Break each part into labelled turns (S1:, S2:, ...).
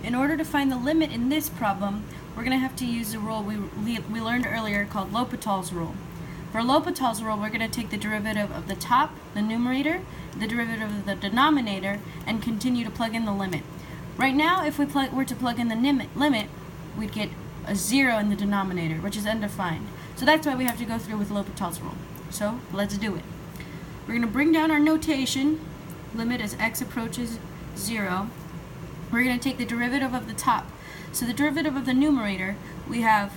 S1: In order to find the limit in this problem, we're going to have to use a rule we learned earlier called L'Hopital's rule. For L'Hopital's rule, we're going to take the derivative of the top, the numerator, the derivative of the denominator, and continue to plug in the limit. Right now, if we were to plug in the limit, we'd get a 0 in the denominator, which is undefined. So that's why we have to go through with L'Hopital's rule. So let's do it. We're going to bring down our notation, limit as x approaches 0. We're going to take the derivative of the top. So the derivative of the numerator, we have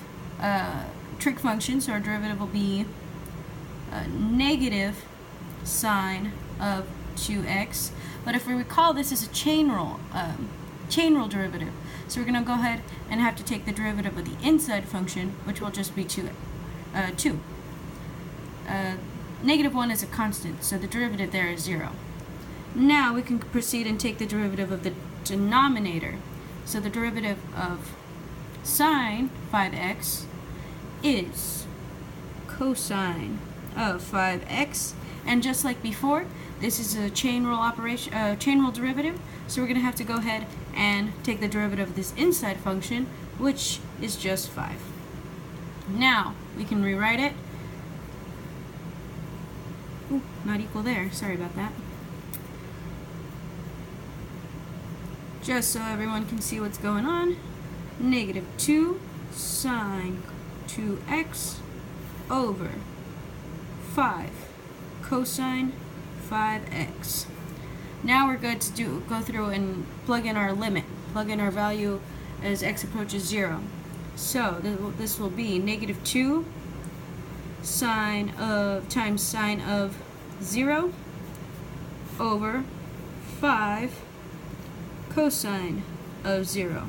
S1: trig function, so our derivative will be negative sine of 2x. But if we recall, this is a chain rule derivative. So we're going to go ahead and have to take the derivative of the inside function, which will just be 2. Negative 1 is a constant, so the derivative there is 0. Now we can proceed and take the derivative of the denominator. So the derivative of sine 5x is cosine of 5x, and just like before, this is a chain rule derivative, so we're going to have to go ahead and take the derivative of this inside function, which is just 5. Now we can rewrite it. Ooh, not equal there, sorry about that. Just so everyone can see what's going on, negative 2 sine 2x over 5 cosine 5x. Now we're good to go through and plug in our limit, plug in our value as x approaches 0. So this will be negative 2 sine of times sine of 0 over 5 cosine of 0.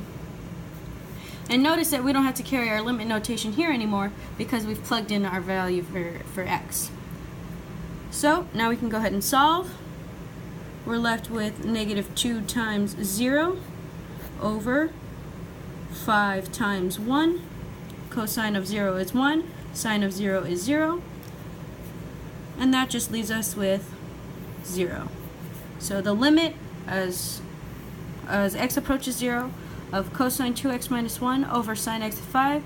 S1: And notice that we don't have to carry our limit notation here anymore because we've plugged in our value for x. So now we can go ahead and solve. We're left with negative 2 times 0 over 5 times 1. Cosine of 0 is 1, sine of 0 is 0, and that just leaves us with 0. So the limit as x approaches 0 of cosine 2x minus 1 over sine x of 5,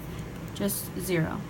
S1: just 0.